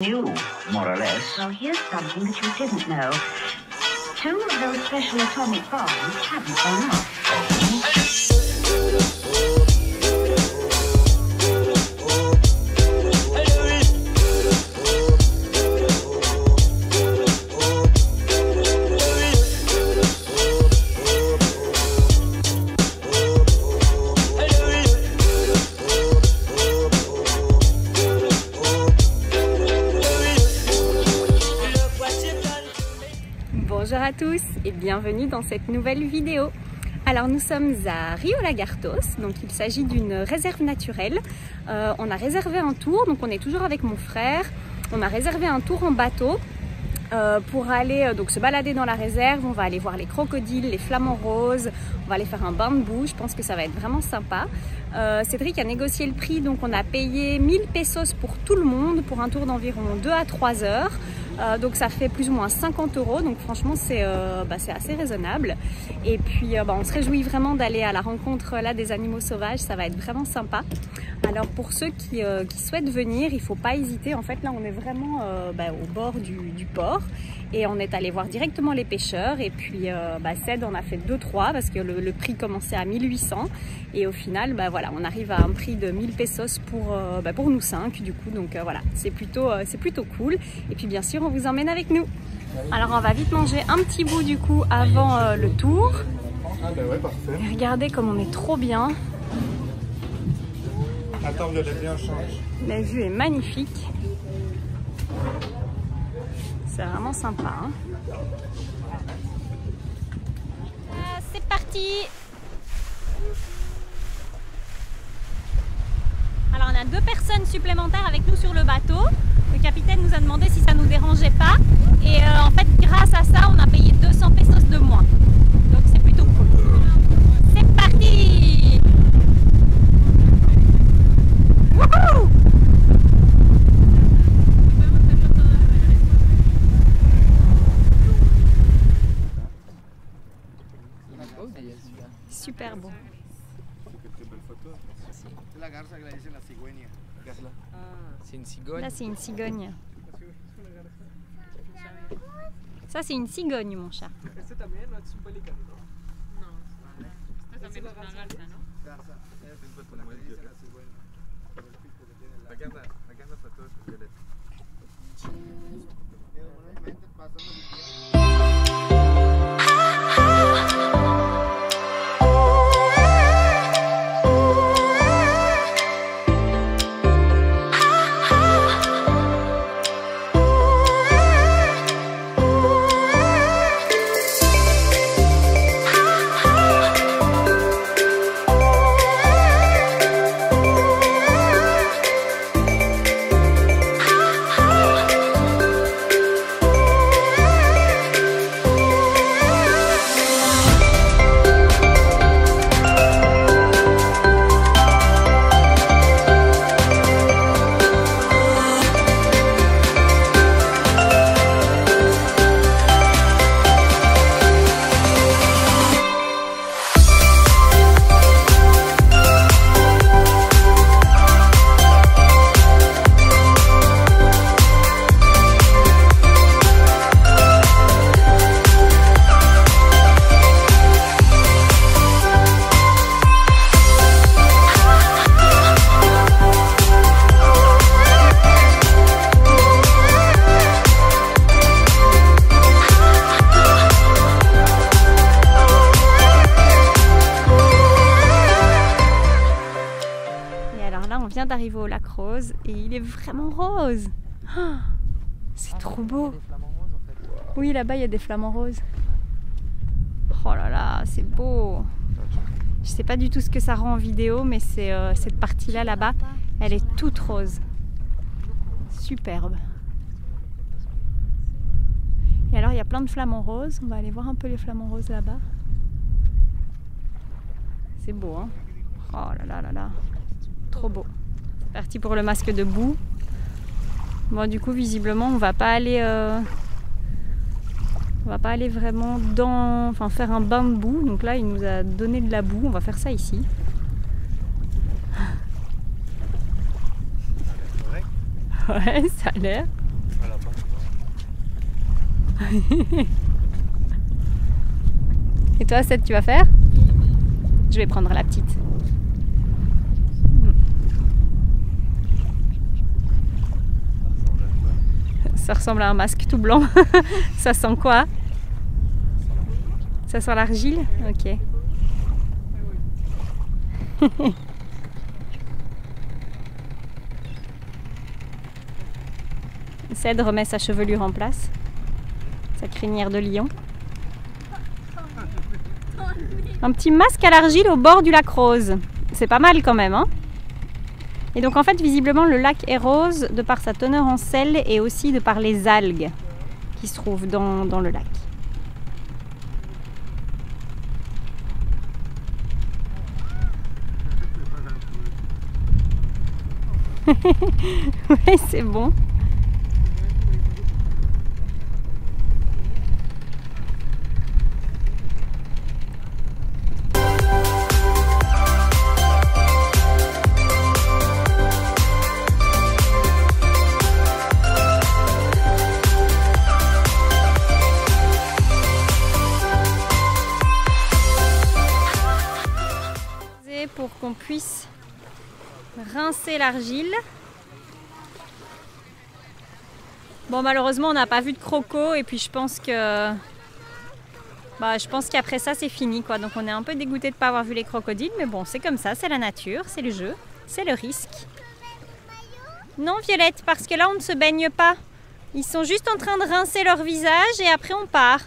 New, more or less. Well, here's something that you didn't know. 2 of those special atomic bombs haven't gone off. Bonjour à tous et bienvenue dans cette nouvelle vidéo. Alors nous sommes à Rio Lagartos, donc il s'agit d'une réserve naturelle. On a réservé un tour, donc on est toujours avec mon frère. On a réservé un tour en bateau pour aller donc se balader dans la réserve. On va aller voir les crocodiles, les flamants roses, on va aller faire un bain de boue. Je pense que ça va être vraiment sympa. Cédric a négocié le prix, donc on a payé 1000 pesos pour tout le monde pour un tour d'environ 2 à 3 heures. Donc ça fait plus ou moins 50 €, donc franchement c'est assez raisonnable. Et puis on se réjouit vraiment d'aller à la rencontre là des animaux sauvages, ça va être vraiment sympa. Alors pour ceux qui souhaitent venir, il ne faut pas hésiter. En fait là on est vraiment au bord du port et on est allé voir directement les pêcheurs. Et puis Ced en a fait 2-3 parce que le prix commençait à 1800 et au final voilà, on arrive à un prix de 1000 pesos pour nous 5 du coup. Donc voilà, c'est plutôt cool. Et puis bien sûr on vous emmène avec nous. Alors on va vite manger un petit bout du coup avant le tour. Ah bah ouais, parfait. Et regardez comme on est trop bien. Attends, Violette, viens, change. La vue est magnifique. C'est vraiment sympa. Hein. C'est parti. Alors on a 2 personnes supplémentaires avec nous sur le bateau. Le capitaine nous a demandé si ça nous dérangeait pas. Et en fait grâce à ça on a payé 200 pesos de moins. Donc c'est plutôt cool. C'est parti. Wouhou! Super beau. C'est une cigogne. Là c'est une cigogne. Ça c'est une cigogne mon chat. D'arriver au lac rose et il est vraiment rose. Oh, c'est trop beau. Oui, là-bas il y a des flamants roses. Oh là là, c'est beau. Je sais pas du tout ce que ça rend en vidéo, mais c'est cette partie là-bas, elle est toute rose. Superbe. Et alors il y a plein de flamants roses. On va aller voir un peu les flamants roses là-bas. C'est beau, hein. Oh là là là là. Trop beau. Parti pour le masque de boue. Bon, du coup visiblement on va pas aller vraiment faire un bain de boue. Donc là il nous a donné de la boue, on va faire ça ici. Ouais, ça a l'air. Et toi, Seth, tu vas faire? Je vais prendre la petite. Ça ressemble à un masque tout blanc. Ça sent quoi? Ça sent l'argile? Ok. Cède remet sa chevelure en place. Sa crinière de lion. Un petit masque à l'argile au bord du lac Rose. C'est pas mal quand même, hein? Et donc en fait, visiblement, le lac est rose de par sa teneur en sel et aussi de par les algues qui se trouvent dans le lac. Ouais, c'est bon. Pour qu'on puisse rincer l'argile. Bon, malheureusement on n'a pas vu de croco et puis je pense qu'après ça c'est fini quoi. Donc on est un peu dégoûté de ne pas avoir vu les crocodiles, mais bon, c'est comme ça, c'est la nature, c'est le jeu, c'est le risque. Non Violette, parce que là on ne se baigne pas. Ils sont juste en train de rincer leur visage et après on part.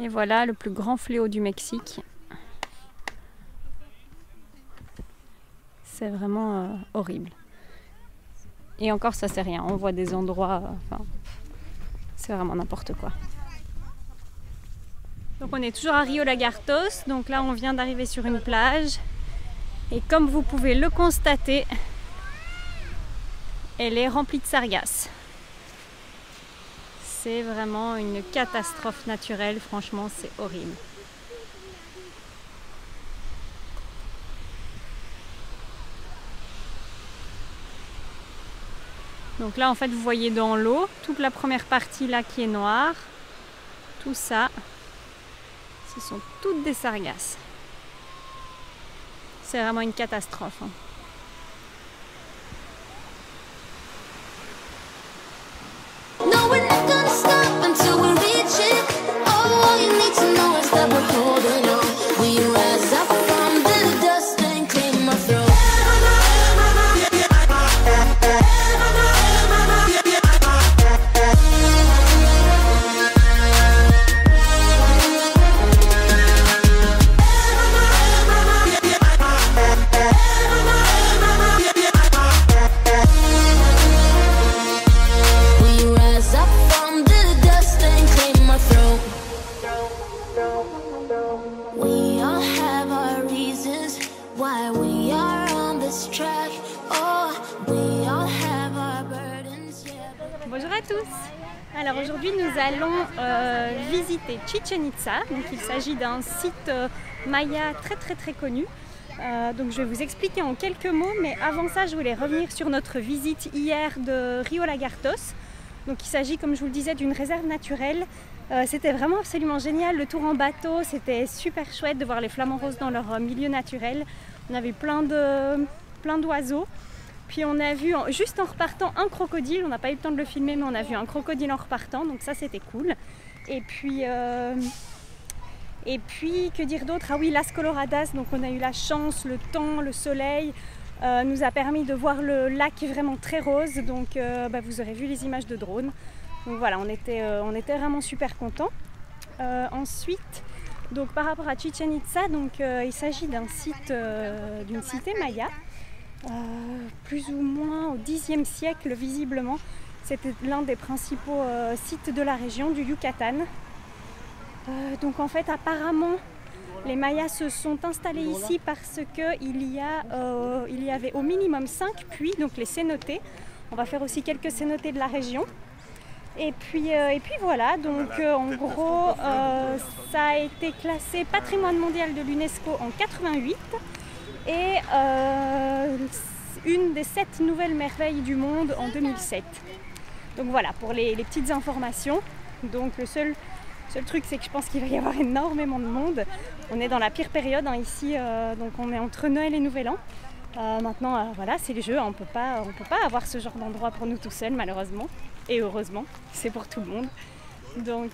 Et voilà le plus grand fléau du Mexique. C'est vraiment horrible. Et encore ça c'est rien, on voit des endroits, c'est vraiment n'importe quoi. Donc on est toujours à Rio Lagartos, donc là on vient d'arriver sur une plage. Et comme vous pouvez le constater, elle est remplie de sargasses. C'est vraiment une catastrophe naturelle, franchement c'est horrible. Donc là en fait vous voyez dans l'eau, toute la première partie là qui est noire, tout ça, ce sont toutes des sargasses. C'est vraiment une catastrophe, hein. Bonjour à tous. Alors aujourd'hui nous allons visiter Chichén Itzá. Donc il s'agit d'un site maya très connu. Donc je vais vous expliquer en quelques mots, mais avant ça je voulais revenir sur notre visite hier de Rio Lagartos. Donc il s'agit, comme je vous le disais, d'une réserve naturelle. C'était vraiment absolument génial, le tour en bateau, c'était super chouette de voir les flamants roses dans leur milieu naturel. On avait plein d'oiseaux. Puis on a vu, juste en repartant, un crocodile. On n'a pas eu le temps de le filmer, mais on a vu un crocodile en repartant, donc ça c'était cool. Et puis, que dire d'autre? Ah oui, Las Coloradas, donc on a eu la chance, le temps, le soleil nous a permis de voir le lac vraiment très rose. Donc vous aurez vu les images de drone. Donc voilà, on était vraiment super contents. Ensuite, donc par rapport à Chichén Itzá, donc il s'agit d'un site, d'une cité maya. Plus ou moins au Xe siècle visiblement. C'était l'un des principaux sites de la région du Yucatan. Donc en fait apparemment les Mayas se sont installés ici parce qu'il y avait au minimum 5 puits, donc les cénotés. On va faire aussi quelques cénotés de la région. Et puis voilà, donc en gros ça a été classé patrimoine mondial de l'UNESCO en 88. Et une des 7 nouvelles merveilles du monde en 2007. Donc voilà, pour les petites informations. Donc le seul truc, c'est que je pense qu'il va y avoir énormément de monde. On est dans la pire période hein, ici, donc on est entre Noël et Nouvel An. Maintenant, voilà, c'est le jeu, on peut pas avoir ce genre d'endroit pour nous tout seuls, malheureusement. Et heureusement, c'est pour tout le monde. Donc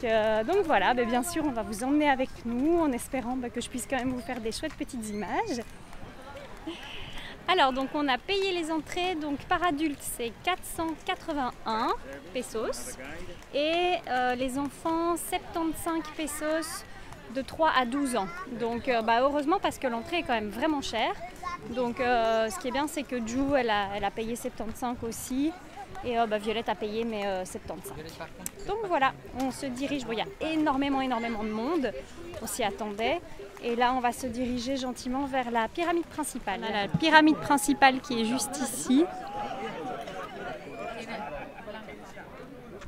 voilà, bien sûr, on va vous emmener avec nous en espérant que je puisse quand même vous faire des chouettes petites images. Alors, donc on a payé les entrées, donc par adulte c'est 481 pesos et les enfants 75 pesos de 3 à 12 ans. Donc heureusement parce que l'entrée est quand même vraiment chère. Donc ce qui est bien c'est que Ju elle a payé 75 aussi et Violette a payé mais 75. Donc voilà, on se dirige, bon, il y a énormément de monde, on s'y attendait. Et là, on va se diriger gentiment vers la pyramide principale. On a la pyramide principale qui est juste ici.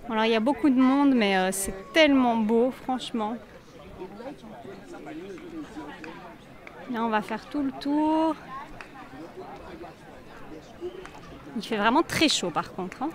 Alors, il y a beaucoup de monde, mais c'est tellement beau, franchement. Là, on va faire tout le tour. Il fait vraiment très chaud, par contre, hein.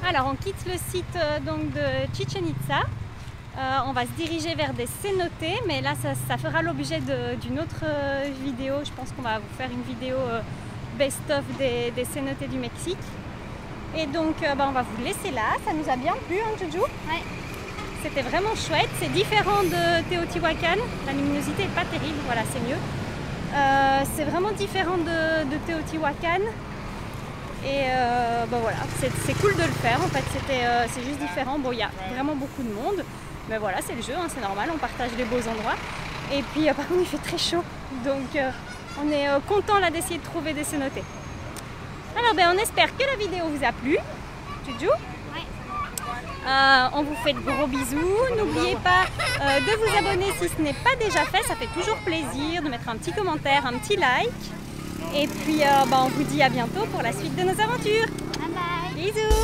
Alors on quitte le site donc de Chichen Itza, on va se diriger vers des cénotes, mais là ça fera l'objet d'une autre vidéo. Je pense qu'on va vous faire une vidéo best-of des cénotes du Mexique. Et donc on va vous laisser là, ça nous a bien plu hein Juju? Ouais. C'était vraiment chouette, c'est différent de Teotihuacan, la luminosité n'est pas terrible, voilà c'est mieux. C'est vraiment différent de Teotihuacan. Et voilà, c'est cool de le faire en fait, c'est juste différent. Bon, il y a vraiment beaucoup de monde, mais voilà, c'est le jeu, hein, c'est normal, on partage les beaux endroits. Et puis par contre, il fait très chaud, donc on est content là d'essayer de trouver des cénotes. Alors on espère que la vidéo vous a plu. Juju? Oui. On vous fait de gros bisous. N'oubliez pas de vous abonner si ce n'est pas déjà fait, ça fait toujours plaisir, de mettre un petit commentaire, un petit like. Et puis on vous dit à bientôt pour la suite de nos aventures. Bye bye. Bisous.